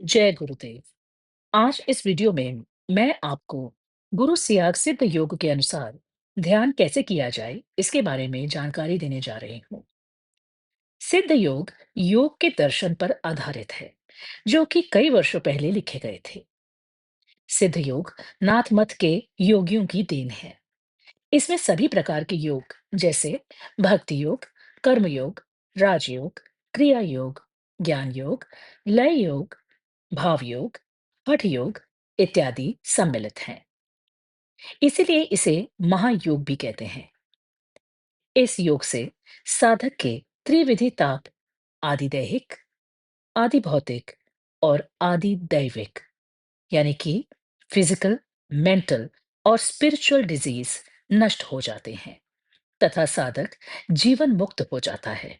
जय गुरुदेव। आज इस वीडियो में मैं आपको गुरु सियाग सिद्ध योग के अनुसार ध्यान कैसे किया जाए इसके बारे में जानकारी देने जा रही हूँ। सिद्ध योग योग के दर्शन पर आधारित है, जो कि कई वर्षों पहले लिखे गए थे। सिद्ध योग नाथ मत के योगियों की देन है। इसमें सभी प्रकार के योग जैसे भक्ति योग, कर्म योग, राजयोग, क्रिया योग, ज्ञान योग, लय योग, भाव योग, हठ योग इत्यादि सम्मिलित हैं। इसीलिए इसे महायोग भी कहते हैं। इस योग से साधक के त्रिविधि ताप, आदि दैहिक, आदि भौतिक और आदि दैविक, यानी कि फिजिकल, मेंटल और स्पिरिचुअल डिजीज नष्ट हो जाते हैं तथा साधक जीवन मुक्त हो जाता है।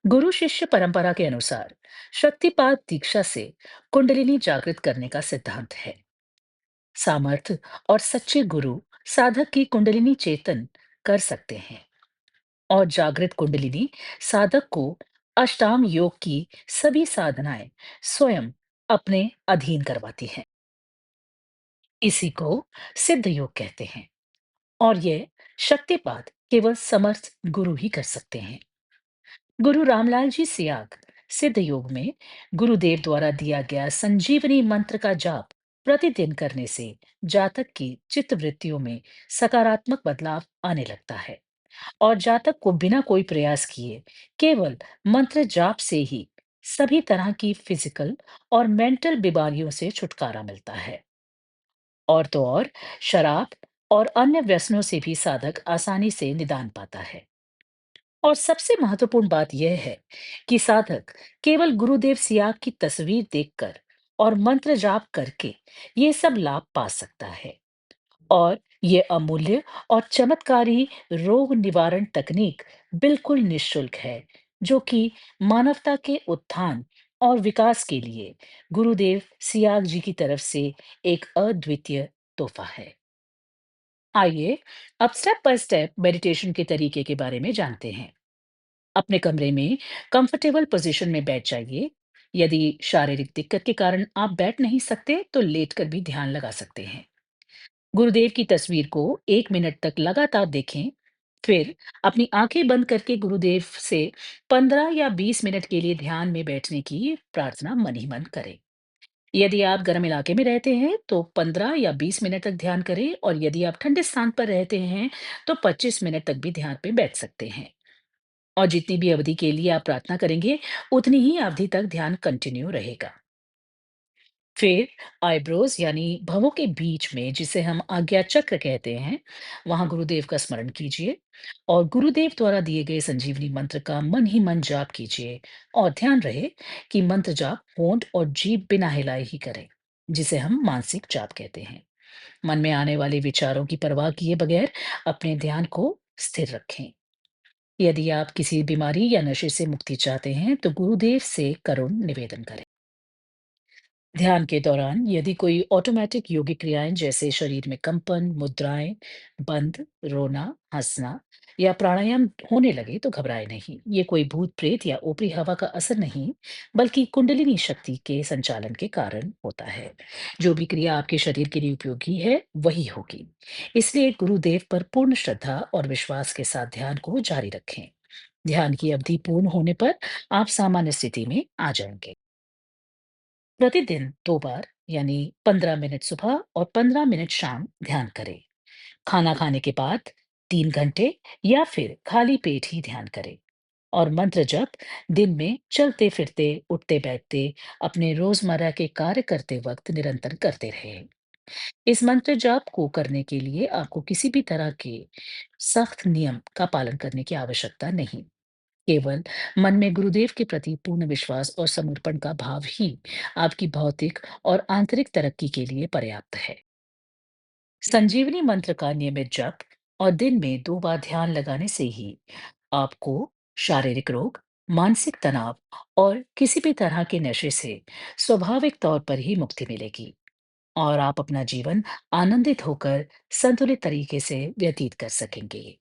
गुरु शिष्य परंपरा के अनुसार शक्तिपात दीक्षा से कुंडलिनी जागृत करने का सिद्धांत है। सामर्थ्य और सच्चे गुरु साधक की कुंडलिनी चेतन कर सकते हैं और जागृत कुंडलिनी साधक को अष्टांग योग की सभी साधनाएं स्वयं अपने अधीन करवाती हैं। इसी को सिद्ध योग कहते हैं और यह शक्तिपात केवल समर्थ गुरु ही कर सकते हैं। गुरु रामलाल जी सियाग सिद्ध योग में गुरुदेव द्वारा दिया गया संजीवनी मंत्र का जाप प्रतिदिन करने से जातक की चित्त वृत्तियों में सकारात्मक बदलाव आने लगता है और जातक को बिना कोई प्रयास किए केवल मंत्र जाप से ही सभी तरह की फिजिकल और मेंटल बीमारियों से छुटकारा मिलता है। और तो और शराब और अन्य व्यसनों से भी साधक आसानी से निदान पाता है। और सबसे महत्वपूर्ण बात यह है कि साधक केवल गुरुदेव सियाग की तस्वीर देखकर और मंत्र जाप करके ये सब लाभ पा सकता है। और ये अमूल्य और चमत्कारी रोग निवारण तकनीक बिल्कुल निशुल्क है, जो कि मानवता के उत्थान और विकास के लिए गुरुदेव सियाग जी की तरफ से एक अद्वितीय तोहफा है। आइए अब स्टेप बाय स्टेप मेडिटेशन के तरीके के बारे में जानते हैं। अपने कमरे में कंफर्टेबल पोजीशन में बैठ जाइए। यदि शारीरिक दिक्कत के कारण आप बैठ नहीं सकते तो लेटकर भी ध्यान लगा सकते हैं। गुरुदेव की तस्वीर को 1 मिनट तक लगातार देखें। फिर अपनी आंखें बंद करके गुरुदेव से 15 या 20 मिनट के लिए ध्यान में बैठने की प्रार्थना मन ही मन करें। यदि आप गर्म इलाके में रहते हैं तो 15 या 20 मिनट तक ध्यान करें, और यदि आप ठंडे स्थान पर रहते हैं तो 25 मिनट तक भी ध्यान पे बैठ सकते हैं। और जितनी भी अवधि के लिए आप प्रार्थना करेंगे, उतनी ही अवधि तक ध्यान कंटिन्यू रहेगा। फिर आईब्रोज यानी भवों के बीच में, जिसे हम आज्ञा चक्र कहते हैं, वहां गुरुदेव का स्मरण कीजिए और गुरुदेव द्वारा दिए गए संजीवनी मंत्र का मन ही मन जाप कीजिए। और ध्यान रहे कि मंत्र जाप होंठ और जीभ बिना हिलाए ही करें, जिसे हम मानसिक जाप कहते हैं। मन में आने वाले विचारों की परवाह किए बगैर अपने ध्यान को स्थिर रखें। यदि आप किसी बीमारी या नशे से मुक्ति चाहते हैं तो गुरुदेव से करुण निवेदन करें। ध्यान के दौरान यदि कोई ऑटोमेटिक योगिक क्रियाएं जैसे शरीर में कंपन, मुद्राएं, बंद, रोना, हंसना या प्राणायाम होने लगे तो घबराए नहीं। ये कोई भूत प्रेत या ऊपरी हवा का असर नहीं, बल्कि कुंडलिनी शक्ति के संचालन के कारण होता है। जो भी क्रिया आपके शरीर के लिए उपयोगी है वही होगी। इसलिए गुरुदेव पर पूर्ण श्रद्धा और विश्वास के साथ ध्यान को जारी रखें। ध्यान की अवधि पूर्ण होने पर आप सामान्य स्थिति में आ जाएंगे। प्रतिदिन 2 बार यानी 15 मिनट सुबह और 15 मिनट शाम ध्यान करें। खाना खाने के बाद 3 घंटे या फिर खाली पेट ही ध्यान करें। और मंत्र जप दिन में चलते फिरते, उठते बैठते, अपने रोजमर्रा के कार्य करते वक्त निरंतर करते रहें। इस मंत्र जाप को करने के लिए आपको किसी भी तरह के सख्त नियम का पालन करने की आवश्यकता नहीं। केवल मन में गुरुदेव के प्रति पूर्ण विश्वास और समर्पण का भाव ही आपकी भौतिक और आंतरिक तरक्की के लिए पर्याप्त है। संजीवनी मंत्र का नियमित जप और दिन में 2 बार ध्यान लगाने से ही आपको शारीरिक रोग, मानसिक तनाव और किसी भी तरह के नशे से स्वाभाविक तौर पर ही मुक्ति मिलेगी और आप अपना जीवन आनंदित होकर संतुलित तरीके से व्यतीत कर सकेंगे।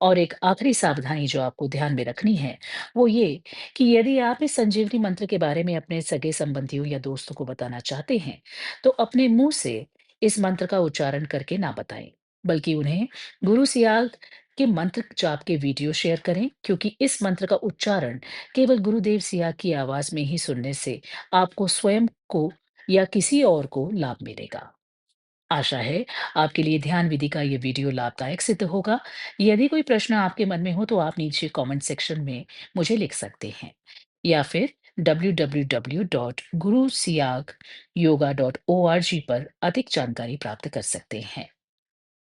और एक आखिरी सावधानी जो आपको ध्यान में रखनी है, वो ये कि यदि आप इस संजीवनी मंत्र के बारे में अपने सगे संबंधियों या दोस्तों को बताना चाहते हैं, तो अपने मुंह से इस मंत्र का उच्चारण करके ना बताएं, बल्कि उन्हें गुरु सियाल के मंत्र जाप के वीडियो शेयर करें, क्योंकि इस मंत्र का उच्चारण केवल गुरुदेव सिया की आवाज में ही सुनने से आपको स्वयं को या किसी और को लाभ मिलेगा। आशा है आपके लिए ध्यान विधि का ये वीडियो लाभदायक सिद्ध होगा। यदि कोई प्रश्न आपके मन में हो तो आप नीचे कमेंट सेक्शन में मुझे लिख सकते हैं, या फिर www.gurusiag yoga.org पर अधिक जानकारी प्राप्त कर सकते हैं।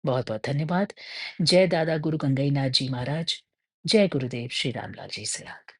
बहुत बहुत धन्यवाद। जय दादा गुरु गंगईनाथ जी महाराज। जय गुरुदेव श्री रामलाल जी से।